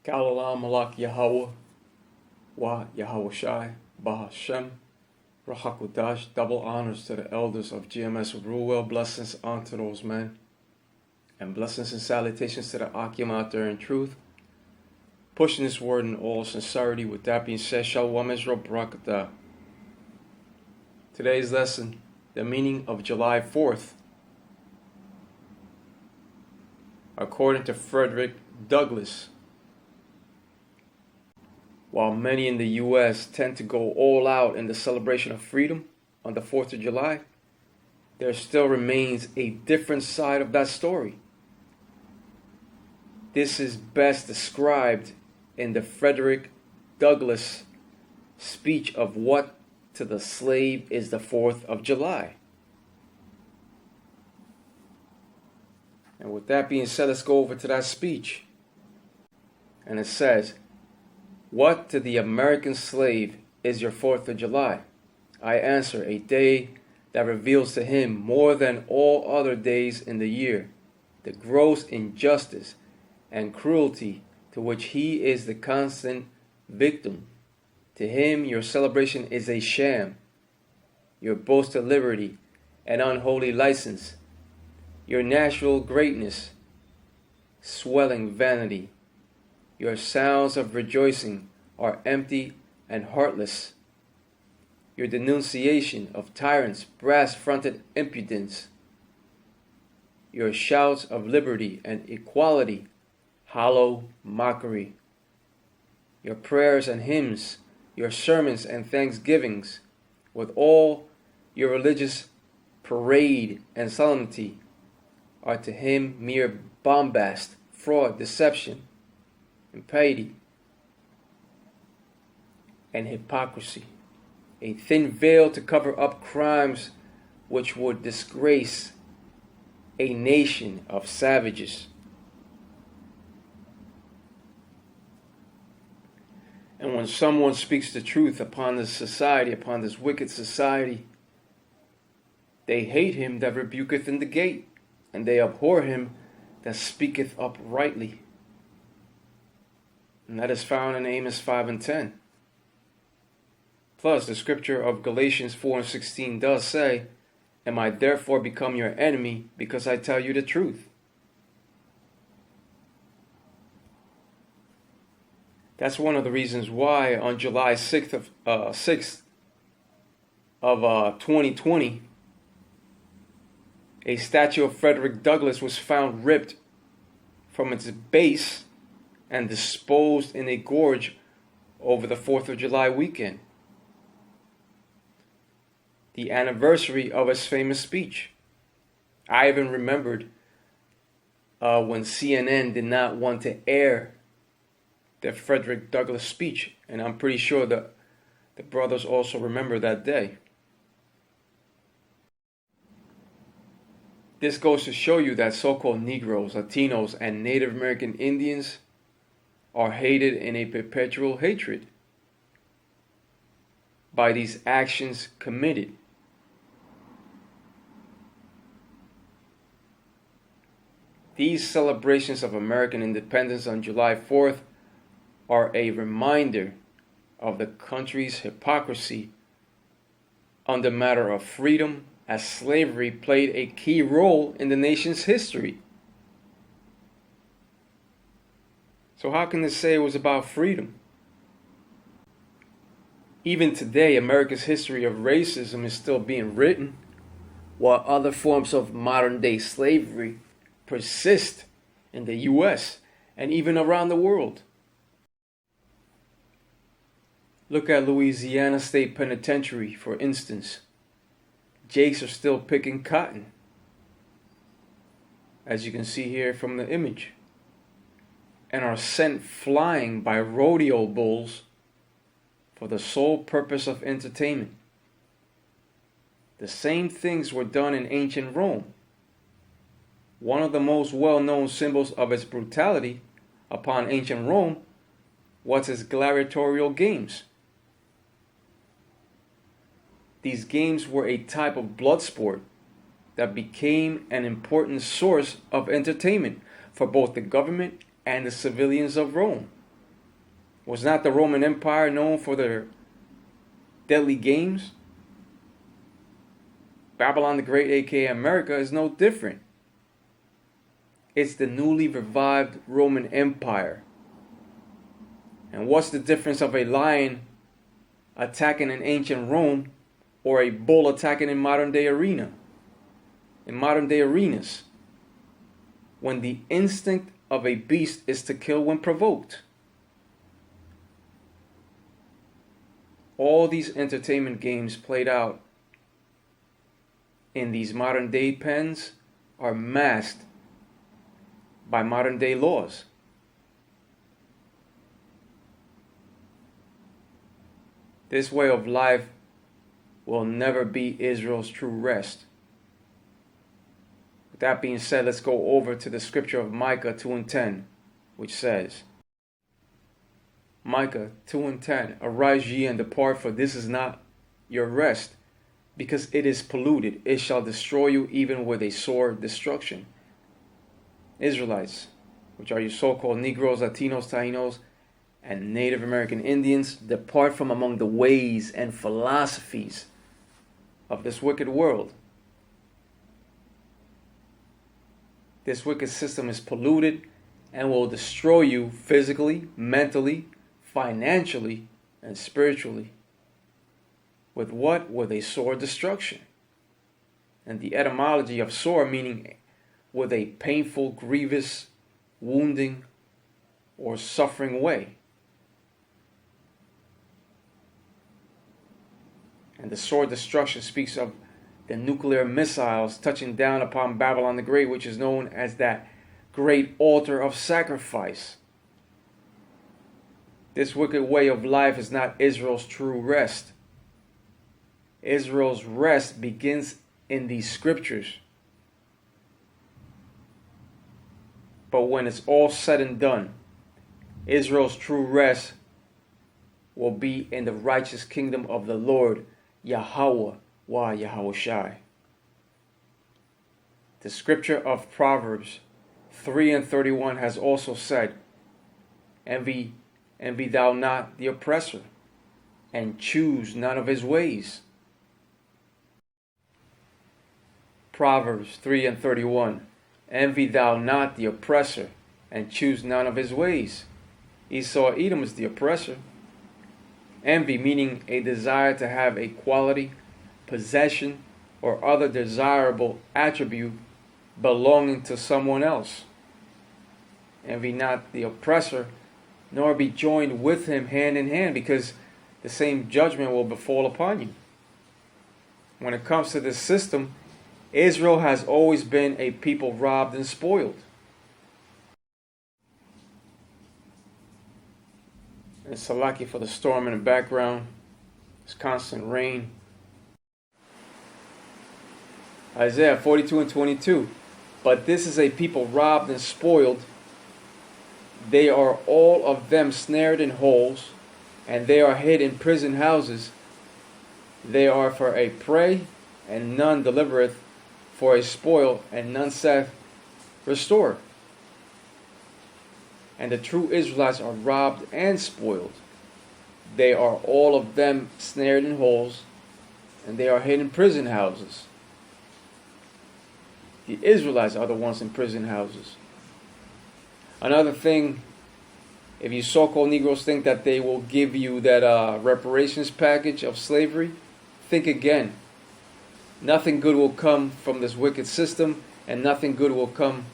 Kalalam Malak Yahweh, Wa Yahweh Shai, Bahashem, Rahakudash, double honors to the elders of GMS Ruwell, blessings unto those men, and blessings and salutations to the Akim out there in truth, pushing this word in all sincerity. With that being said, Shalom Israel, Barakatah. Today's lesson, the meaning of July 4th. According to Frederick Douglass, while many in the U.S. tend to go all out in the celebration of freedom on the 4th of July, there still remains a different side of that story. This is best described in the Frederick Douglass speech of what to the slave is the 4th of July. And with that being said, let's go over to that speech. And it says, "What to the American slave is your 4th of July? I answer, a day that reveals to him more than all other days in the year the gross injustice and cruelty to which he is the constant victim. To him your celebration is a sham, your boasted liberty an unholy license, your natural greatness swelling vanity. Your sounds of rejoicing are empty and heartless. Your denunciation of tyrants' brass-fronted impudence. Your shouts of liberty and equality, hollow mockery. Your prayers and hymns, your sermons and thanksgivings, with all your religious parade and solemnity, are to him mere bombast, fraud, deception, impiety, and hypocrisy, a thin veil to cover up crimes which would disgrace a nation of savages." And when someone speaks the truth upon this society, upon this wicked society, they hate him that rebuketh in the gate, and they abhor him that speaketh uprightly. And that is found in Amos 5 and 10. Plus, the scripture of Galatians 4 and 16 does say, "Am I therefore become your enemy because I tell you the truth?" That's one of the reasons why on July 6th of 2020, a statue of Frederick Douglass was found ripped from its base and disposed in a gorge over the 4th of July weekend, the anniversary of his famous speech. I even remembered when CNN did not want to air the Frederick Douglass speech, and I'm pretty sure that the brothers also remember that day. This goes to show you that so-called Negroes, Latinos, and Native American Indians are hated in a perpetual hatred by these actions committed. These celebrations of American independence on July 4th are a reminder of the country's hypocrisy on the matter of freedom, as slavery played a key role in the nation's history. So how can they say it was about freedom? Even today, America's history of racism is still being written, while other forms of modern-day slavery persist in the U.S. and even around the world. Look at Louisiana State Penitentiary, for instance. Jakes are still picking cotton, as you can see here from the image, and are sent flying by rodeo bulls for the sole purpose of entertainment. The same things were done in ancient Rome. One of the most well-known symbols of its brutality upon ancient Rome was its gladiatorial games. These games were a type of blood sport that became an important source of entertainment for both the government and the civilians of Rome. Was not the Roman Empire known for their deadly games? Babylon the Great, aka America, is no different. It's the newly revived Roman Empire. And what's the difference of a lion attacking in ancient Rome or a bull attacking in modern day arenas? When the instinct of a beast is to kill when provoked. All these entertainment games played out in these modern day pens are masked by modern day laws. This way of life will never be Israel's true rest. With that being said, let's go over to the scripture of Micah 2:10, which says, Micah 2:10, Arise ye and depart, for this is not your rest, because it is polluted. It shall destroy you even with a sore destruction. Israelites, which are your so-called Negroes, Latinos, Tainos, and Native American Indians, depart from among the ways and philosophies of this wicked world. This wicked system is polluted and will destroy you physically, mentally, financially, and spiritually. With what? With a sore destruction. And the etymology of sore meaning with a painful, grievous, wounding, or suffering way. And the sore destruction speaks of the nuclear missiles touching down upon Babylon the Great, which is known as that great altar of sacrifice. This wicked way of life is not Israel's true rest. Israel's rest begins in these scriptures. But when it's all said and done, Israel's true rest will be in the righteous kingdom of the Lord, Yahweh, wa Yahushai. The scripture of Proverbs 3:31 has also said, Envy thou not the oppressor, and choose none of his ways. Proverbs 3:31, Envy thou not the oppressor, and choose none of his ways. Esau, Edom is the oppressor. Envy meaning a desire to have a quality, possession, or other desirable attribute belonging to someone else. Envy not the oppressor, nor be joined with him hand in hand, because the same judgment will befall upon you. When it comes to this system, Israel has always been a people robbed and spoiled. And Salaki for the storm in the background. It's constant rain. Isaiah 42:22. But this is a people robbed and spoiled. They are all of them snared in holes, and they are hid in prison houses. They are for a prey, and none delivereth, for a spoil, and none saith, Restore. And the true Israelites are robbed and spoiled. They are all of them snared in holes, and they are hid in prison houses. The Israelites are the ones in prison houses. Another thing, if you so-called Negroes think that they will give you that reparations package of slavery, think again. Nothing good will come from this wicked system, and nothing good will come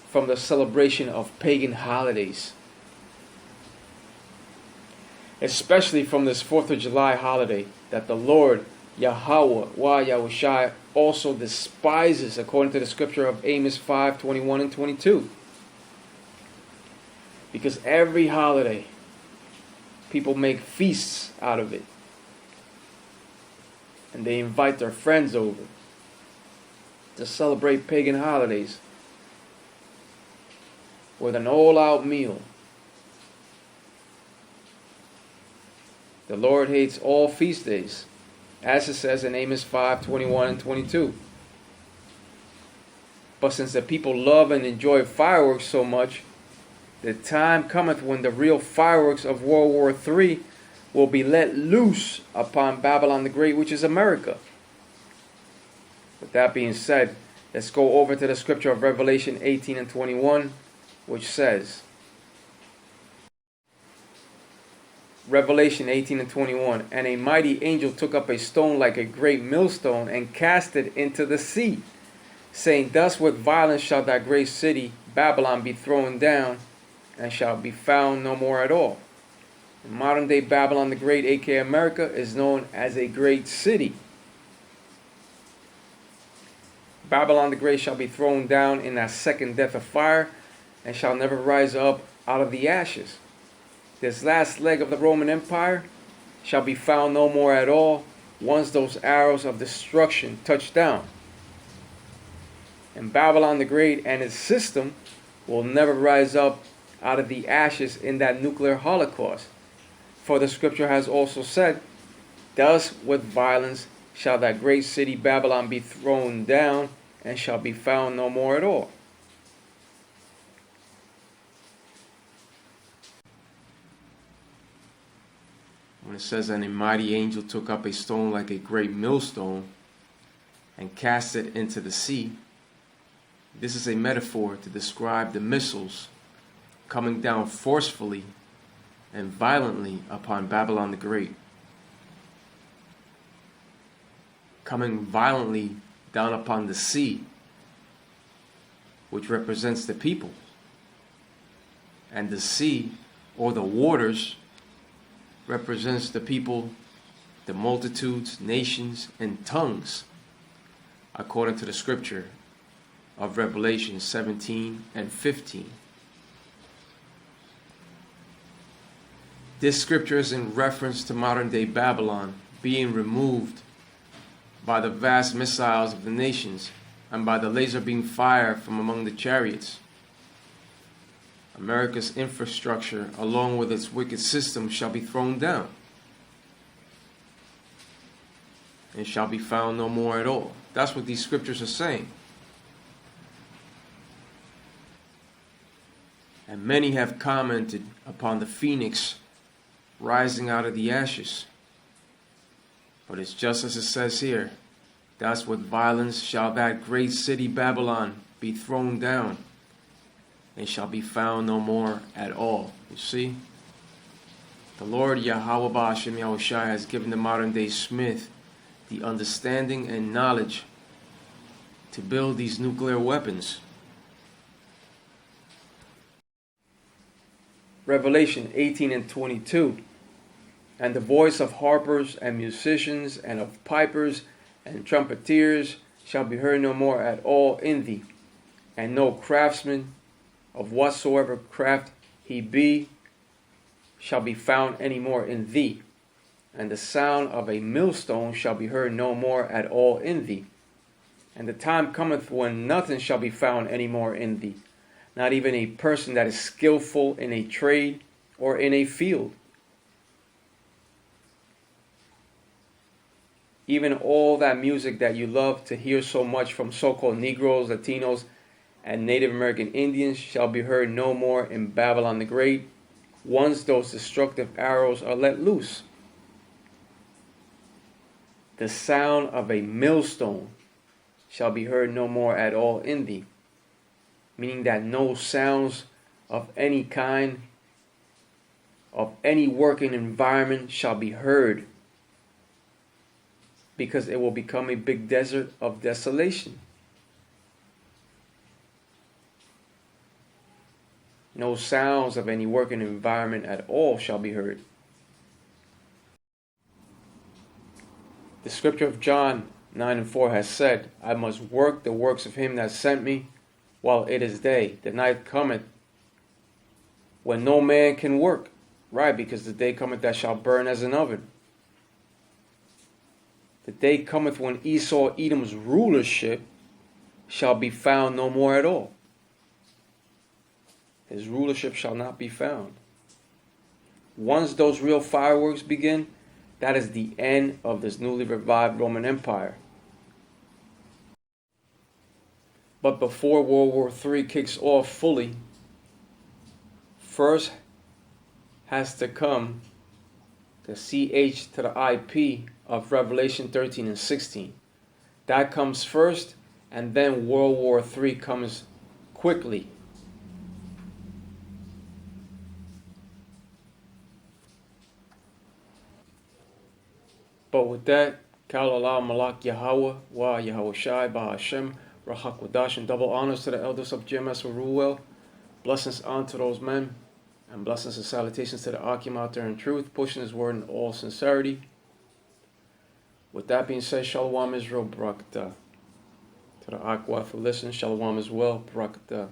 from the celebration of pagan holidays. Especially from this 4th of July holiday that the Lord, Yahweh, wa Yahushai, also despises, according to the scripture of Amos 5:21 and 22. Because every holiday, people make feasts out of it. And they invite their friends over to celebrate pagan holidays with an all-out meal. The Lord hates all feast days, as it says in Amos 5:21 and 22. But since the people love and enjoy fireworks so much, The time cometh when the real fireworks of World War III will be let loose upon Babylon the Great, which is America. With that being said, let's go over to the scripture of Revelation 18 and 21, which says, Revelation 18 and 21, and a mighty angel took up a stone like a great millstone and cast it into the sea, saying, thus with violence shall that great city Babylon be thrown down, and shall be found no more at all. In modern day Babylon the Great, aka America, is known as a great city. Babylon the Great shall be thrown down in that second death of fire, and shall never rise up out of the ashes. This last leg of the Roman Empire shall be found no more at all once those arrows of destruction touch down. And Babylon the Great and its system will never rise up out of the ashes in that nuclear holocaust. For the scripture has also said, thus with violence shall that great city Babylon be thrown down, and shall be found no more at all. When it says, and a mighty angel took up a stone like a great millstone and cast it into the sea, this is a metaphor to describe the missiles coming down forcefully and violently upon Babylon the Great. Coming violently down upon the sea, which represents the people. And the sea, or the waters, represents the people, the multitudes, nations, and tongues, according to the scripture of Revelation 17 and 15. This scripture is in reference to modern day Babylon being removed by the vast missiles of the nations and by the laser beam fire from among the chariots. America's infrastructure, along with its wicked system, shall be thrown down and shall be found no more at all. That's what these scriptures are saying. And many have commented upon the phoenix rising out of the ashes. But it's just as it says here, thus with violence shall that great city Babylon be thrown down, and shall be found no more at all. You see? The Lord Yahweh Ba'ashem Yahushua has given the modern day smith the understanding and knowledge to build these nuclear weapons. Revelation 18 and 22. And the voice of harpers and musicians and of pipers and trumpeters shall be heard no more at all in thee, and no craftsman of whatsoever craft he be shall be found any more in thee, and the sound of a millstone shall be heard no more at all in thee. And the time cometh when nothing shall be found any more in thee, not even a person that is skillful in a trade or in a field. Even all that music that you love to hear so much from so-called Negroes, Latinos, and Native American Indians shall be heard no more in Babylon the Great, once those destructive arrows are let loose. The sound of a millstone shall be heard no more at all in thee, meaning that no sounds of any kind, of any working environment shall be heard, because it will become a big desert of desolation. No sounds of any working environment at all shall be heard. The scripture of John 9 and 4 has said, I must work the works of him that sent me while it is day. The night cometh when no man can work. Right, because the day cometh that shall burn as an oven. The day cometh when Esau, Edom's rulership, shall be found no more at all. His rulership shall not be found. Once those real fireworks begin, that is the end of this newly revived Roman Empire. But before World War III kicks off fully, first has to come the CH to the IP of Revelation 13 and 16. That comes first, and then World War III comes quickly. But with that, Kal Allah Malak Yahweh Wa Yahweh Shai Ba Hashem Rahak Wadash, and double honors to the elders of GMS Ruel. Blessings unto those men, and blessings and salutations to the Akim out there in truth, pushing his word in all sincerity. With that being said, Shalom Israel, Barakatah. To the Akwa for listening, Shalom as well, Barakatah.